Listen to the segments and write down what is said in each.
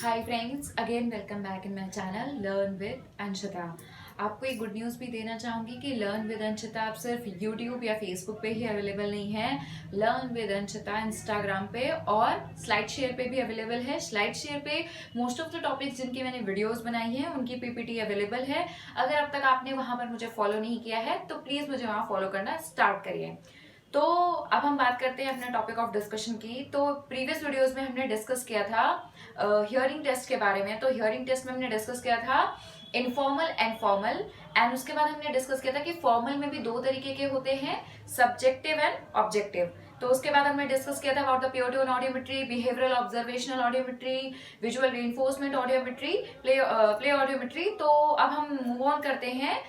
Hi friends, again welcome back in my channel learn with Anshita. आपको एक good news भी देना चाहूँगी कि लर्न विद अंशिता आप सिर्फ यूट्यूब या फेसबुक पे ही अवेलेबल नहीं है। लर्न विद अंशिता इंस्टाग्राम पे और स्लाइड शेयर पे भी अवेलेबल है। स्लाइड शेयर पे मोस्ट ऑफ द टॉपिक्स जिनकी मैंने वीडियोस बनाई हैं उनकी पीपीटी अवेलेबल है। अगर अब तक आपने वहाँ पर मुझे फॉलो नहीं किया है तो प्लीज़ मुझे वहाँ फॉलो करना स्टार्ट करिए। तो अब हम बात करते हैं अपने टॉपिक ऑफ डिस्कशन की। तो प्रीवियस वीडियोस में हमने डिस्कस किया था हियरिंग टेस्ट के बारे में। तो हियरिंग टेस्ट में हमने डिस्कस किया था इनफॉर्मल एंड फॉर्मल, एंड उसके बाद हमने डिस्कस किया था कि फॉर्मल में भी दो तरीके के होते हैं, सब्जेक्टिव एंड ऑब्जेक्टिव। तो उसके बाद हमने डिस्कस किया था about the pure tone audiometry, behavioural observational audiometry, visual reinforcement audiometry, play audiometry. तो अब हम मूव ऑन करते हैं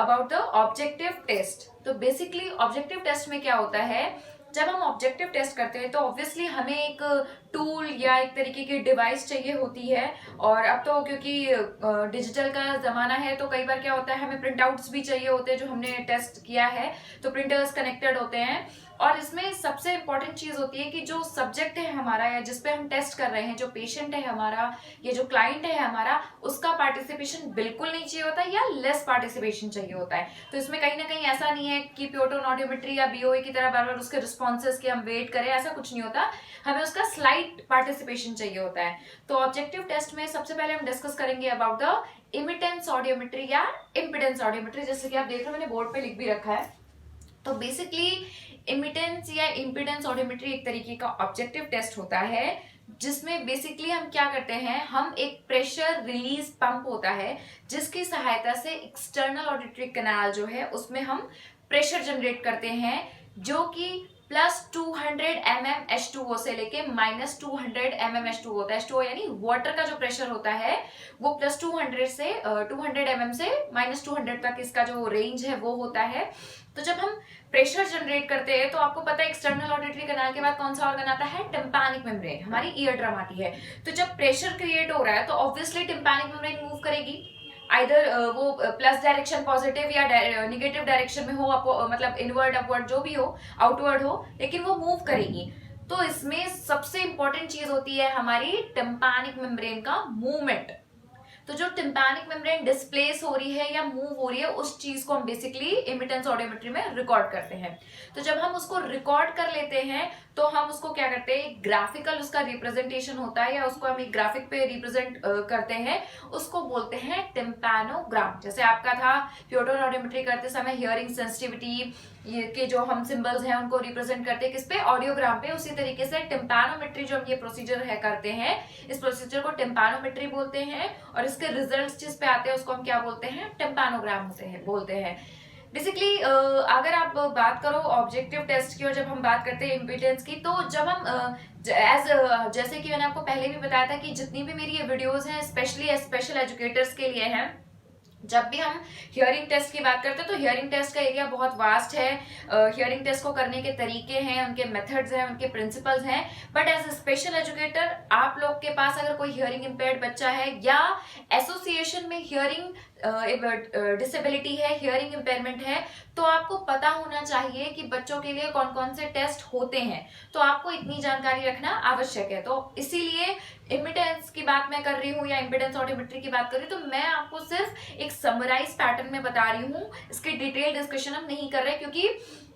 अबाउट द ऑब्जेक्टिव टेस्ट। तो बेसिकली ऑब्जेक्टिव टेस्ट में क्या होता है, जब हम ऑब्जेक्टिव टेस्ट करते हैं तो ऑब्वियसली हमें एक टूल या एक तरीके की डिवाइस चाहिए होती है। और अब तो क्योंकि डिजिटल का जमाना है तो कई बार क्या होता है, हमें प्रिंट आउट्स भी चाहिए होते हैं जो हमने टेस्ट किया है, तो प्रिंटर्स कनेक्टेड होते हैं। और इसमें सबसे इंपॉर्टेंट चीज होती है कि जो सब्जेक्ट है हमारा या जिसपे हम टेस्ट कर रहे हैं, जो पेशेंट है हमारा, ये जो क्लाइंट है हमारा, उसका पार्टिसिपेशन बिल्कुल नहीं चाहिए होता है या लेस पार्टिसिपेशन चाहिए होता है। तो इसमें कहीं ना कहीं ऐसा नहीं है कि प्योर टोन ऑडियोमेट्री या बीओए की तरह बार बार उसके रिस्पॉन्सेज के हम वेट करें, ऐसा कुछ नहीं होता। हमें उसका स्लाइट पार्टिसिपेशन चाहिए होता है। तो ऑब्जेक्टिव टेस्ट में सबसे पहले हम डिस्कस करेंगे अबाउट द इमिटेंस ऑडियोमेट्री या इम्पिडेंस ऑडियोमेट्री। जैसे कि आप देख रहे हो मैंने बोर्ड पे लिख भी रखा है। तो बेसिकली इमिटेंस या इम्पिडेंस ऑडियोमेट्री एक तरीके का ऑब्जेक्टिव टेस्ट होता है जिसमें बेसिकली हम क्या करते हैं, हम एक प्रेशर रिलीज पंप होता है जिसकी सहायता से एक्सटर्नल ऑडिटरी कैनाल जो है उसमें हम प्रेशर जनरेट करते हैं, जो कि +200 mm H2O से लेके -200 mm H2O होता है। H2O यानी वाटर का जो प्रेशर होता है वो +200 से 200 mm से -200 तक इसका जो रेंज है वो होता है। तो जब हम प्रेशर जनरेट करते हैं तो आपको पता है एक्सटर्नल ऑडिटरी कैनाल के बाद कौन सा ऑर्गन आता है, टिम्पैनिक मेम्ब्रेन, हमारी ईयर ड्रम आती है। तो जब प्रेशर क्रिएट हो रहा है तो ऑब्वियसली टिम्पैनिक मेम्ब्रेन मूव करेगी, आइदर वो प्लस डायरेक्शन पॉजिटिव या निगेटिव डायरेक्शन में हो, मतलब इनवर्ड अपवर्ड जो भी हो, आउटवर्ड हो, लेकिन वो मूव करेगी। तो इसमें सबसे इंपॉर्टेंट चीज होती है हमारी टिम्पैनिक मेम्ब्रेन का मूवमेंट। तो जो टिम्पैनिक मेम्ब्रेन डिस्प्लेस हो रही है या मूव हो रही है उस चीज को हम बेसिकली इमिटेंस ऑडियोमेट्री में रिकॉर्ड करते हैं। तो जब हम उसको रिकॉर्ड कर लेते हैं तो हम उसको क्या करते हैं, ग्राफिकल उसका रिप्रेजेंटेशन होता है या उसको हम एक ग्राफिक पे रिप्रेजेंट करते हैं, उसको बोलते हैं टिम्पैनोग्राम। जैसे आपका था प्योर टोन ऑडियोमेट्री करते समय हियरिंग सेंसिटिविटी ये के जो हम सिंबल्स हैं उनको रिप्रेजेंट करते हैं किस पे, ऑडियोग्राम पे। उसी तरीके से टिम्पैनोमेट्री जो हम ये प्रोसीजर है करते हैं, इस प्रोसीजर को टिम्पैनोमेट्री बोलते हैं। और इसके रिजल्ट्स जिस पे आते हैं उसको हम क्या बोलते हैं, टिम्पैनोग्राम बोलते हैं। बेसिकली अगर आप बात करो ऑब्जेक्टिव टेस्ट की और जब हम बात करते हैं इम्पिडेंस की, तो जब हम जैसे कि मैंने आपको पहले भी बताया था कि जितनी भी मेरी ये वीडियोस हैं स्पेशली स्पेशल एजुकेटर्स के लिए हैं। जब भी हम हियरिंग टेस्ट की बात करते हैं तो हियरिंग टेस्ट का एरिया बहुत वास्ट है। हियरिंग टेस्ट को करने के तरीके हैं, उनके मेथड्स हैं, उनके प्रिंसिपल्स हैं। But as a special educator आप लोग के पास अगर कोई हियरिंग इम्पेयर्ड बच्चा है या एसोसिएशन में हियरिंग डिसेबिलिटी है, हियरिंग इम्पेयरमेंट है, तो आपको पता होना चाहिए कि बच्चों के लिए कौन कौन से टेस्ट होते हैं। तो आपको इतनी जानकारी रखना आवश्यक है। तो इसीलिए इमिटेंस की बात मैं कर रही हूँ या इम्पिडेंस ऑडियोमेट्री की बात कर रही हूँ तो मैं आपको सिर्फ एक समराइज पैटर्न में बता रही हूँ, इसकी डिटेल डिस्कशन हम नहीं कर रहे क्योंकि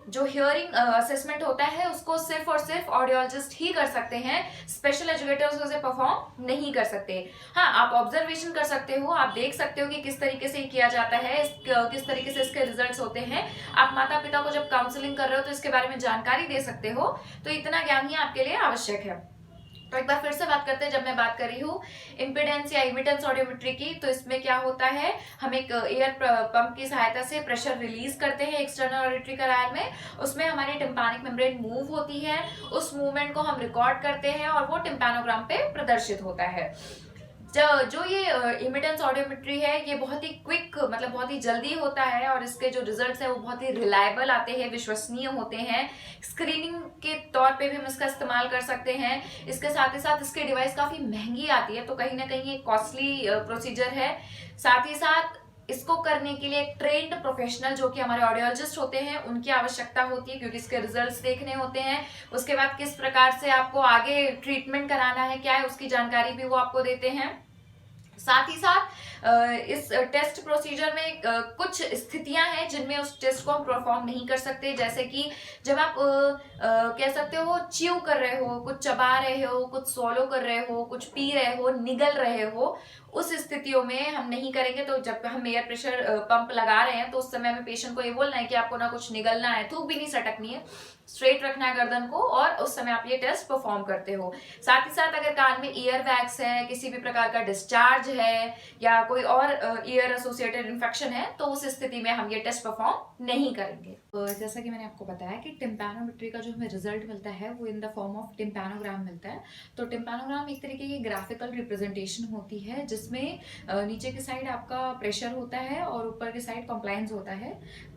जो हियरिंग असेसमेंट होता है उसको सिर्फ और सिर्फ ऑडियोलॉजिस्ट ही कर सकते हैं, स्पेशल एजुकेटर्स उसे परफॉर्म नहीं कर सकते। हाँ, आप ऑब्जर्वेशन कर सकते हो, आप देख सकते हो कि किस तरीके से किया जाता है, किस तरीके से इसके रिजल्ट्स होते हैं। आप माता पिता को जब काउंसलिंग कर रहे हो तो इसके बारे में जानकारी दे सकते हो। तो इतना ज्ञान ही आपके लिए आवश्यक है। तो एक बार फिर से बात करते हैं, जब मैं बात कर रही हूँ इम्पिडेंस या इमिटेंस ऑडियोमेट्री की, तो इसमें क्या होता है, हम एक एयर पंप की सहायता से प्रेशर रिलीज करते हैं एक्सटर्नल ऑडिटरी कैनाल में, उसमें हमारी टिम्पैनिक मेम्ब्रेन मूव होती है, उस मूवमेंट को हम रिकॉर्ड करते हैं और वो टिम्पैनोग्राम पे प्रदर्शित होता है। जो ये इमिटेंस ऑडियोमेट्री है ये बहुत ही क्विक, मतलब बहुत ही जल्दी होता है और इसके जो रिजल्ट्स है वो बहुत ही रिलायबल आते हैं, विश्वसनीय होते हैं। स्क्रीनिंग के तौर पे भी हम इसका इस्तेमाल कर सकते हैं। इसके साथ ही साथ इसकी डिवाइस काफी महंगी आती है, तो कहीं ना कहीं ये कॉस्टली प्रोसीजर है। साथ ही साथ इसको करने के लिए एक ट्रेंड प्रोफेशनल जो कि हमारे ऑडियोलॉजिस्ट होते हैं उनकी आवश्यकता होती है, क्योंकि इसके रिजल्ट्स देखने होते हैं। उसके बाद किस प्रकार से आपको आगे ट्रीटमेंट कराना है, क्या है उसकी जानकारी भी वो आपको देते हैं। साथ ही साथ इस टेस्ट प्रोसीजर में कुछ स्थितियां हैं जिनमें उस टेस्ट को हम परफॉर्म नहीं कर सकते, जैसे कि जब आप कह सकते हो च्यू कर रहे हो, कुछ चबा रहे हो, कुछ swallow कर रहे हो, कुछ पी रहे हो, निगल रहे हो, उस स्थितियों में हम नहीं करेंगे। तो जब हम एयर प्रेशर पंप लगा रहे हैं तो उस समय हमें पेशेंट को ये बोलना है कि आपको ना कुछ निगलना है, थूक भी नहीं सटकनी है, स्ट्रेट रखना है गर्दन को, और उस समय आप ये टेस्ट परफॉर्म करते हो। साथ ही साथ अगर कान में ईयर वैक्स है, किसी भी प्रकार का डिस्चार्ज है या कोई और ईयर एसोसिएटेड इन्फेक्शन है, तो उस स्थिति में हम ये टेस्ट परफॉर्म नहीं करेंगे। जैसा कि मैंने आपको बताया कि टिम्पैनोमेट्री का जो हमें रिजल्ट मिलता है वो इन द फॉर्म ऑफ टिम्पैनोग्राम मिलता है। तो टिम्पैनोग्राम एक तरीके की ग्राफिकल रिप्रेजेंटेशन होती है जिसमें नीचे की साइड आपका प्रेशर होता है और ऊपर की साइड कंप्लायंस होता है।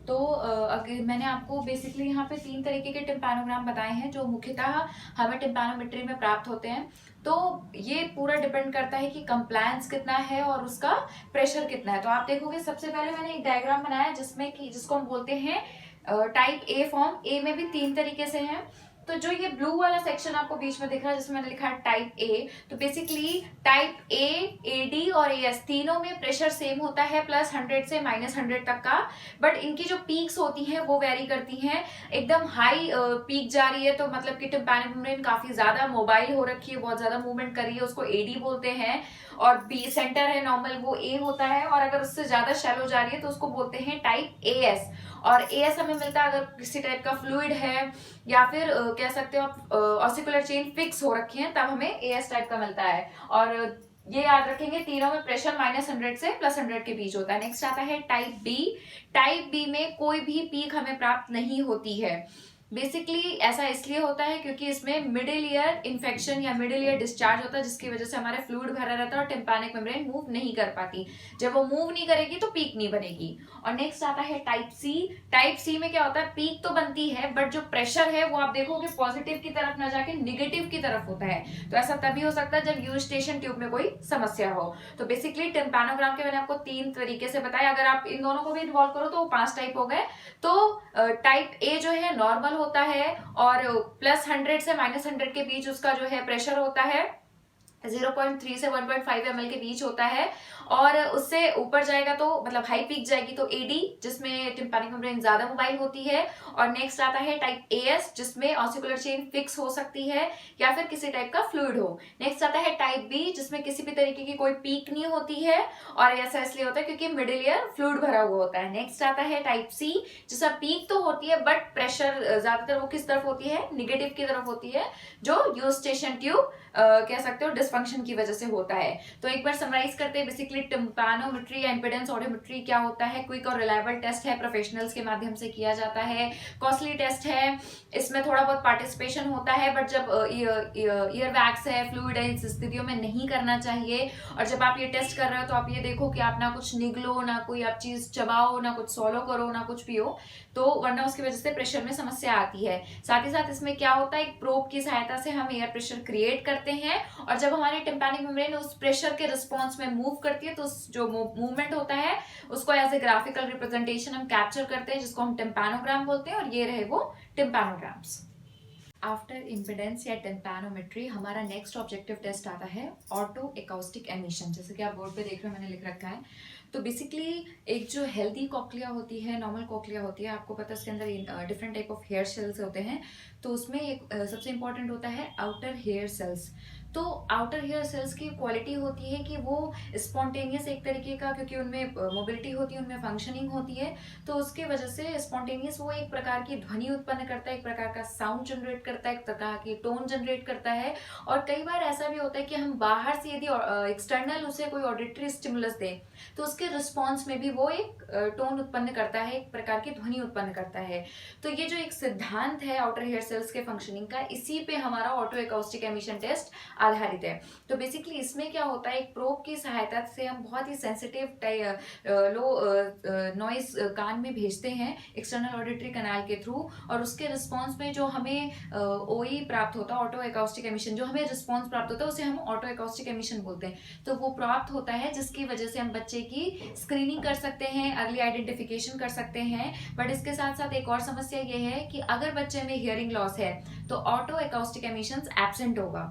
तो अगर मैंने आपको बेसिकली यहाँ पे 3 तरीके के टिम्पैनोग्राम बताए हैं जो मुख्यतः हमें टिम्पैनोमेट्री में प्राप्त होते हैं। तो ये पूरा डिपेंड करता है कि कंप्लायंस कितना है और उसका प्रेशर कितना है। तो आप देखोगे सबसे पहले मैंने एक डायग्राम बनाया जिसमें कि जिसको हम बोलते हैं टाइप ए फॉर्म। ए में भी 3 तरीके से है। तो जो ये ब्लू वाला सेक्शन आपको बीच में दिख रहा है जिसमें मैंने लिखा है टाइप ए, तो बेसिकली टाइप ए, एडी और एएस तीनों में प्रेशर सेम होता है +100 से -100 तक का, बट इनकी जो पीक्स होती हैं वो वेरी करती हैं। एकदम हाई पीक जा रही है तो मतलब कि टिम्पैनिक मेम्ब्रेन काफी ज्यादा मोबाइल हो रखी है, बहुत ज्यादा मूवमेंट कर रही है, उसको एडी बोलते हैं। और बी सेंटर है नॉर्मल, वो ए होता है। और अगर उससे ज्यादा शैलो जा रही है तो उसको बोलते हैं टाइप एएस। और एएस हमें मिलता है अगर किसी टाइप का फ्लूइड है या फिर कह सकते हो आप ऑसिकुलर चेन फिक्स हो रखी है, तब हमें एएस टाइप का मिलता है। और ये याद रखेंगे तीनों में प्रेशर -100 से +100 के बीच होता है। नेक्स्ट आता है टाइप बी। टाइप बी में कोई भी पीक हमें प्राप्त नहीं होती है। बेसिकली ऐसा इसलिए होता है क्योंकि इसमें मिडिल ईयर इन्फेक्शन या मिडिल ईयर डिस्चार्ज होता है, जिसकी वजह से हमारे फ्लूइड भरा रहता है और टिम्पैनिक मेम्ब्रेन मूव नहीं कर पाती। जब वो मूव नहीं करेगी तो पीक नहीं बनेगी। और नेक्स्ट आता है टाइप सी। टाइप सी में क्या होता है, पीक तो बनती है बट जो प्रेशर है वो आप देखोगे पॉजिटिव की तरफ ना जाके निगेटिव की तरफ होता है। तो ऐसा तभी हो सकता है जब यूस्टेशन ट्यूब में कोई समस्या हो। तो बेसिकली टिम्पैनोग्राम के मैंने आपको 3 तरीके से बताया। अगर आप इन दोनों को भी इन्वॉल्व करो तो वो 5 टाइप हो गए। तो टाइप ए जो है नॉर्मल होता है और +100 से -100 के बीच उसका जो है प्रेशर होता है, 0.3 से 1.5 ml के बीच होता है। और उससे ऊपर जाएगा तो मतलब हाई पीक जाएगी तो एडी, जिसमें टिम्पैनिक मेम्ब्रेन ज्यादा मोबाइल होती है। और नेक्स्ट आता है टाइप एएस, जिसमें ऑसिकुलर चेन फिक्स हो सकती है या फिर किसी टाइप का फ्लूइड हो। नेक्स्ट आता है टाइप बी, जिसमें किसी भी तरीके की कोई पीक नहीं होती है और ऐसा इसलिए होता है क्योंकि मिडिल ईयर फ्लूइड भरा हुआ होता है। नेक्स्ट आता है टाइप सी, जिसका पीक तो होती है बट प्रेशर ज्यादातर वो किस तरफ होती है, निगेटिव की तरफ होती है, जो यूस्टेशन ट्यूब कह सकते हो डिसफंक्शन की वजह से होता है। तो एक बार समराइज करते हैं बेसिकली टिम्पैनोमेट्री या इंपेडेंस ऑडियोमेट्री क्या होता है। क्विक और रिलायबल टेस्ट है, प्रोफेशनल्स के माध्यम से किया जाता है, कॉस्टली टेस्ट है, इसमें थोड़ा बहुत पार्टिसिपेशन होता है, बट जब ईयर वैक्स है, फ्लूइड है, इस स्थितियों में नहीं करना चाहिए। और जब आप ये टेस्ट कर रहे हो तो आप ये देखो कि आप ना कुछ निगलो, ना कोई आप चीज चबाओ, ना कुछ swallow करो, ना कुछ पियो, तो वरना उसकी वजह से प्रेशर में समस्या आती है। साथ ही साथ इसमें क्या होता है, एक प्रोब की सहायता से हम एयर प्रेशर क्रिएट करते हैं और जब हमारे टिम्पैनिक मेम्ब्रेन उस प्रेशर के रिस्पॉन्स में मूव करती है तो उस जो मूवमेंट होता है उसको एज ए ग्राफिकल रिप्रेजेंटेशन हम कैप्चर करते हैं, जिसको हम टिम्पैनोग्राम बोलते हैं। और ये रहे वो टिम्पैनोग्राम्स। आफ्टर इम्पिडेंस या टिम्पैनोमेट्री हमारा नेक्स्ट ऑब्जेक्टिव टेस्ट आता है ऑटो एकॉस्टिक एमिशन। जैसे कि आप बोर्ड पे देख रहे हो, मैंने लिख रखा है। तो बेसिकली एक जो हेल्दी कॉक्लिया होती है, नॉर्मल कॉक्लिया होती है, आपको पता है इसके अंदर different type of hair cells होते हैं। तो उसमें एक सबसे इंपॉर्टेंट होता है आउटर हेयर सेल्स। तो आउटर हेयर सेल्स की क्वालिटी होती है कि वो स्पॉन्टेनियस एक तरीके का, क्योंकि उनमें मोबिलिटी होती है, उनमें फंक्शनिंग होती है, तो उसकी वजह से स्पॉन्टेनियस वो एक प्रकार की ध्वनि उत्पन्न करता है, एक प्रकार का साउंड जनरेट करता है, एक प्रकार की टोन जनरेट करता है। और कई बार ऐसा भी होता है कि हम बाहर से यदि एक्सटर्नल उसे कोई ऑडिटरी स्टिमुलस दें तो उसके रिस्पॉन्स में भी वो एक टोन उत्पन्न करता है, एक प्रकार की ध्वनि उत्पन्न करता है। तो ये जो एक सिद्धांत है आउटर हेयर सेल्स के फंक्शनिंग का, इसी पे हमारा ऑटो एकॉस्टिक एमिशन टेस्ट आधारित है। तो बेसिकली इसमें क्या होता है, एक प्रोब की सहायता से हम बहुत ही सेंसिटिव लो नॉइस कान में भेजते हैं एक्सटर्नल ऑडिटरी कैनाल के थ्रू, और उसके रिस्पॉन्स में जो हमें ओई प्राप्त होता है, ऑटो एकॉस्टिक एमिशन, जो हमें रिस्पॉन्स प्राप्त होता है उसे हम ऑटो एकॉस्टिक एमिशन बोलते हैं। तो वो प्राप्त होता है जिसकी वजह से हम बच्चे की स्क्रीनिंग कर सकते हैं, अर्ली आइडेंटिफिकेशन कर सकते हैं। बट इसके साथ साथ एक और समस्या ये है कि अगर बच्चे में हियरिंग लॉस है तो ऑटो एकॉस्टिक एमिशन एब्सेंट होगा।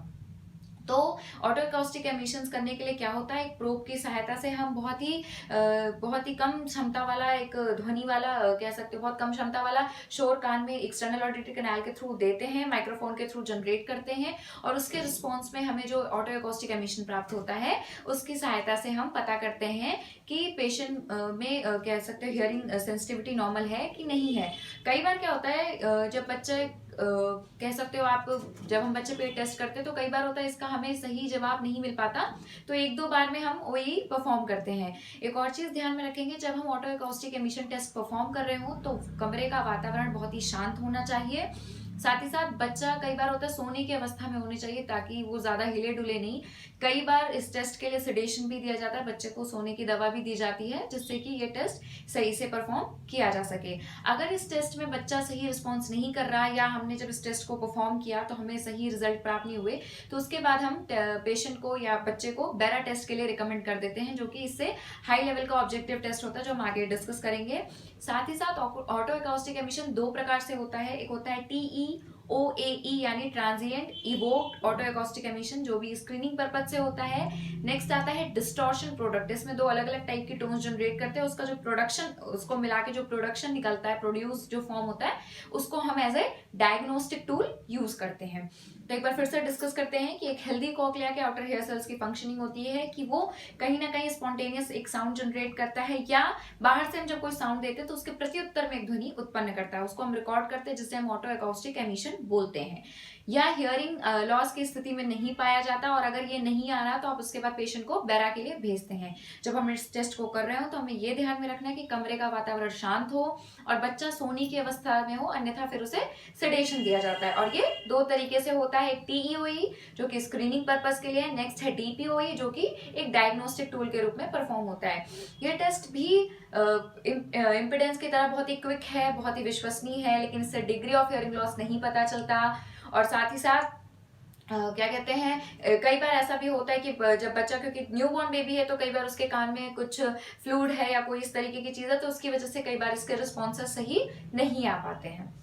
तो ऑटो एकॉस्टिक एमिशंस करने के लिए क्या होता है, एक प्रोब की सहायता से हम बहुत ही कम क्षमता वाला, एक ध्वनि वाला कह सकते हो, बहुत कम क्षमता वाला शोर कान में एक्सटर्नल ऑडिटरी कैनाल के थ्रू देते हैं, माइक्रोफोन के थ्रू जनरेट करते हैं, और उसके रिस्पॉन्स में हमें जो ऑटो एकॉस्टिक एमिशन प्राप्त होता है उसकी सहायता से हम पता करते हैं कि पेशेंट में कह सकते हो हियरिंग सेंसिटिविटी नॉर्मल है कि नहीं है। कई बार क्या होता है, जब बच्चे कह सकते हो आप, जब हम बच्चे पे टेस्ट करते हैं तो कई बार होता है इसका हमें सही जवाब नहीं मिल पाता, तो एक दो बार में हम वही परफॉर्म करते हैं। एक और चीज ध्यान में रखेंगे, जब हम otoacoustic emission test perform कर रहे हो तो कमरे का वातावरण बहुत ही शांत होना चाहिए। साथ ही साथ बच्चा कई बार होता है सोने की अवस्था में होनी चाहिए ताकि वो ज्यादा हिले डुले नहीं। कई बार इस टेस्ट के लिए सेडेशन भी दिया जाता है, बच्चे को सोने की दवा भी दी जाती है जिससे कि ये टेस्ट सही से परफॉर्म किया जा सके। अगर इस टेस्ट में बच्चा सही रिस्पॉन्स नहीं कर रहा, या हमने जब इस टेस्ट को परफॉर्म किया तो हमें सही रिजल्ट प्राप्त नहीं हुए, तो उसके बाद हम पेशेंट को या बच्चे को बेरा टेस्ट के लिए रिकमेंड कर देते हैं, जो कि इससे हाई लेवल का ऑब्जेक्टिव टेस्ट होता है जो हम आगे डिस्कस करेंगे। साथ ही साथ ऑटो एकॉस्टिक एमिशन दो प्रकार से होता है, एक होता है TEOAE यानी transient evoked auto acoustic emission, जो भी स्क्रीनिंग पर्पज से होता है। नेक्स्ट आता है डिस्टॉर्शन प्रोडक्ट, इसमें दो अलग अलग टाइप की टोन्स जनरेट करते हैं, उसका जो प्रोडक्शन, उसको मिला के जो प्रोडक्शन निकलता है, प्रोड्यूस जो फॉर्म होता है, उसको हम as a diagnostic tool use करते हैं। तो एक बार फिर से डिस्कस करते हैं कि एक हेल्दी कॉकलिया के आउटर हेयर सेल्स की फंक्शनिंग होती है कि वो कहीं ना कहीं स्पॉन्टेनियस एक साउंड जनरेट करता है, या बाहर से हम जब कोई साउंड देते हैं तो उसके प्रत्युत्तर में एक ध्वनि उत्पन्न करता है, उसको हम रिकॉर्ड करते हैं जिसे हम ऑटो एकॉस्टिक एमिशन बोलते हैं। या हियरिंग लॉस की स्थिति में नहीं पाया जाता, और अगर ये नहीं आ रहा तो आप उसके बाद पेशेंट को बेरा के लिए भेजते हैं। जब हम इस टेस्ट को कर रहे हो तो हमें ये ध्यान में रखना है कि कमरे का वातावरण शांत हो और बच्चा सोने की अवस्था में हो, अन्यथा फिर उसे सेडेशन दिया जाता है। और ये दो तरीके से होता है, एक TEOE जो कि स्क्रीनिंग पर्पस के लिए है, नेक्स्ट है DPOE जो कि एक डायग्नोस्टिक टूल के रूप में परफॉर्म होता है। ये टेस्ट भी इम्पिडेंस की तरह बहुत ही क्विक है, बहुत ही विश्वसनीय है, लेकिन इससे डिग्री ऑफ हियरिंग लॉस नहीं पता चलता। और साथ ही साथ क्या कहते हैं, कई बार ऐसा भी होता है कि जब बच्चा, क्योंकि न्यूबॉर्न बेबी है तो कई बार उसके कान में कुछ फ्लूइड है या कोई इस तरीके की चीज है, तो उसकी वजह से कई बार इसके रिस्पॉन्सेस सही नहीं आ पाते हैं।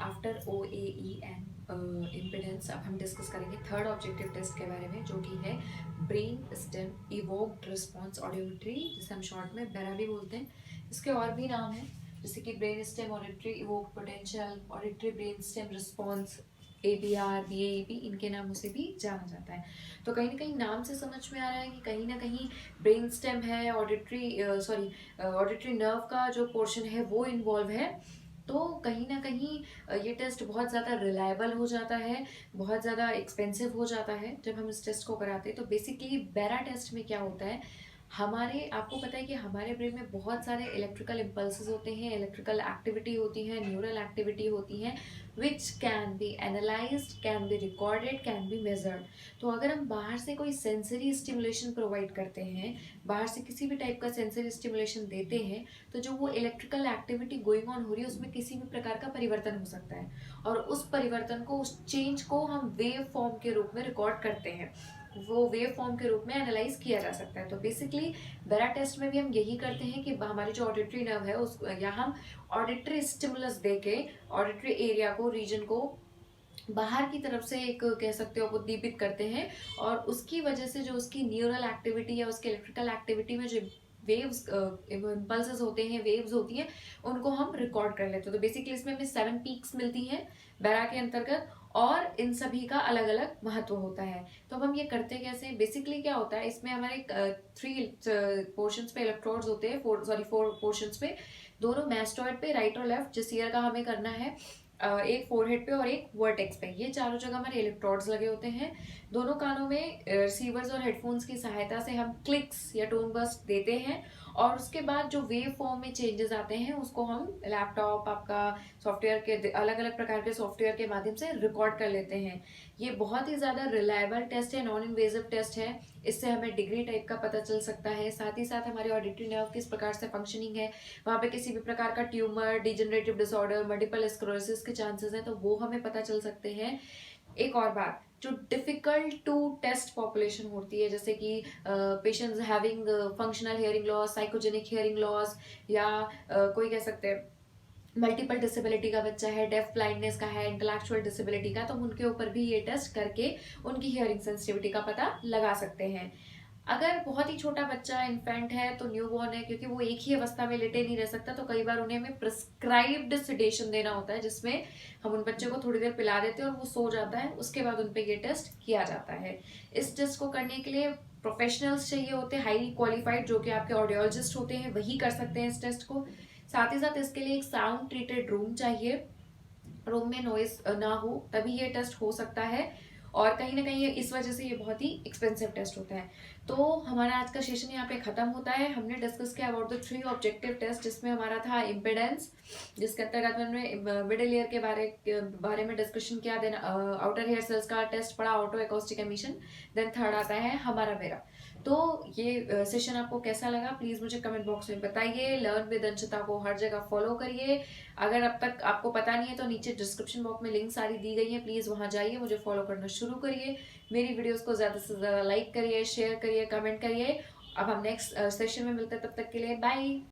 आफ्टर OAE एंड इम्पिडेंस अब हम डिस्कस करेंगे थर्ड ऑब्जेक्टिव टेस्ट के बारे में, जो कि है brain stem evoked response audiometry, जिसे हम शॉर्ट में बेरा भी बोलते हैं। इसके और भी नाम है, जैसे कि brain stem auditory evoked potential, auditory brain stem response, ABR, BAEP, इनके नामों से भी जाना जाता है। तो कहीं ना कहीं नाम से समझ में आ रहा है कि कहीं ना कहीं ब्रेन स्टेम है, ऑडिटरी नर्व का जो पोर्शन है वो इन्वॉल्व है। तो कहीं ना कहीं ये टेस्ट बहुत ज़्यादा रिलायबल हो जाता है, बहुत ज़्यादा एक्सपेंसिव हो जाता है जब हम इस टेस्ट को कराते हैं। तो बेसिकली बेरा टेस्ट में क्या होता है, आपको पता है कि हमारे ब्रेन में बहुत सारे इलेक्ट्रिकल इम्पल्सेस होते हैं, इलेक्ट्रिकल एक्टिविटी होती है, न्यूरल एक्टिविटी होती है, which can be analysed, can be recorded, can be measured. तो अगर हम बाहर से कोई सेंसरी स्टिमुलेशन प्रोवाइड करते हैं, बाहर से किसी भी टाइप का सेंसरी स्टिमुलेशन देते हैं, तो जो वो इलेक्ट्रिकल एक्टिविटी गोइंग ऑन हो रही है उसमें किसी भी प्रकार का परिवर्तन हो सकता है, और उस परिवर्तन को, उस चेंज को हम वेव फॉर्म के रूप में रिकॉर्ड करते हैं, वो वेव फॉर्म के रूप में एनालाइज किया जा सकता है। तो बेसिकली बेरा टेस्ट में भी हम यही करते हैं कि हमारी जो ऑडिटरी नर्व है उस, या हम ऑडिटरी स्टिमुलस देके ऑडिटरी एरिया को, रीजन को बाहर की तरफ से एक कह सकते हो उद्दीपित करते हैं, और उसकी वजह से जो उसकी न्यूरल एक्टिविटी या उसकी इलेक्ट्रिकल एक्टिविटी में जो वेव्स इम्पल्सेस होते हैं, वेव्स होती हैं, उनको हम रिकॉर्ड कर लेते हैं। तो बेसिकली इसमें हमें 7 पीक्स मिलती हैं बेरा के अंतर्गत, और इन सभी का अलग अलग महत्व होता है। तो अब हम ये करते कैसे, बेसिकली क्या होता है, इसमें हमारे 3 पोर्शंस पे इलेक्ट्रोड्स होते हैं, 4 पोर्शंस पे, दोनों मैस्टॉइड पे, राइट और लेफ्ट, जिस ईयर का हमें करना है, एक फोरहेड पे और एक वर्टेक्स पे, ये चारों जगह हमारे इलेक्ट्रोड्स लगे होते हैं। दोनों कानों में रिसीवर्स और हेडफोन्स की सहायता से हम क्लिक्स या टोन बर्स्ट देते हैं, और उसके बाद जो वेव फॉर्म में चेंजेस आते हैं उसको हम लैपटॉप, आपका सॉफ्टवेयर के, अलग अलग प्रकार के सॉफ्टवेयर के माध्यम से रिकॉर्ड कर लेते हैं। ये बहुत ही ज़्यादा रिलायबल टेस्ट है, नॉन इन्वेजिव टेस्ट है। इससे हमें डिग्री टाइप का पता चल सकता है। साथ ही साथ हमारे ऑडिटरी नर्व किस प्रकार से फंक्शनिंग है, वहाँ पे किसी भी प्रकार का tumour, degenerative disorder, multiple sclerosis के चांसेस हैं तो वो हमें पता चल सकते हैं। एक और बात, जो डिफिकल्ट टू टेस्ट पॉपुलेशन होती है, जैसे कि patients having functional hearing loss, psychogenic hearing loss, या कोई कह सकते हैं मल्टीपल डिसेबिलिटी का बच्चा है, डेफ ब्लाइंडनेस का है, इंटेलेक्चुअल डिसेबिलिटी का, तो उनके ऊपर भी ये टेस्ट करके उनकी हियरिंग सेंसिटिविटी का पता लगा सकते हैं। अगर बहुत ही छोटा बच्चा इन्फेंट है तो न्यूबॉर्न है, क्योंकि वो एक ही अवस्था में लेटे नहीं रह सकता, तो कई बार उन्हें हमें प्रिस्क्राइब्ड सेडेशन देना होता है, जिसमें हम उन बच्चे को थोड़ी देर पिला देते हैं और वो सो जाता है। उसके बाद उन पर ये टेस्ट किया जाता है। इस टेस्ट को करने के लिए प्रोफेशनल्स चाहिए होते हैं, हाईली क्वालिफाइड, जो कि आपके ऑडियोलॉजिस्ट होते हैं, वही कर सकते हैं इस टेस्ट को। साथ ही साथ इसके लिए एक साउंड ट्रीटेड रूम चाहिए, रूम में नॉइज ना हो, तभी ये टेस्ट हो सकता है। और कहीं ना कहीं इस वजह से ये बहुत ही एक्सपेंसिव टेस्ट होता है। तो हमारा आज का सेशन यहाँ पे खत्म होता है। हमने डिस्कस किया अबाउट द 3 ऑब्जेक्टिव टेस्ट, जिसमें हमारा था इम्पिडेंस, जिसके अंतर्गत हमने मिडिल ईयर के बारे में डिस्कशन किया। देन आउटर हेयर सेल्स का टेस्ट पढ़ा, otoacoustic emission. Then third आता है हमारा मेरा। तो ये सेशन आपको कैसा लगा प्लीज मुझे कमेंट बॉक्स में बताइए। लर्न विद अंशिता को हर जगह फॉलो करिए। अगर अब तक आपको पता नहीं है तो नीचे डिस्क्रिप्शन बॉक्स में लिंक सारी दी गई है, प्लीज वहां जाइए, मुझे फॉलो करना शुरू करिए। मेरी वीडियोस को ज्यादा से ज्यादा लाइक करिए, शेयर करिए, कमेंट करिए। अब हम नेक्स्ट सेशन में मिलते हैं, तब तक के लिए बाय।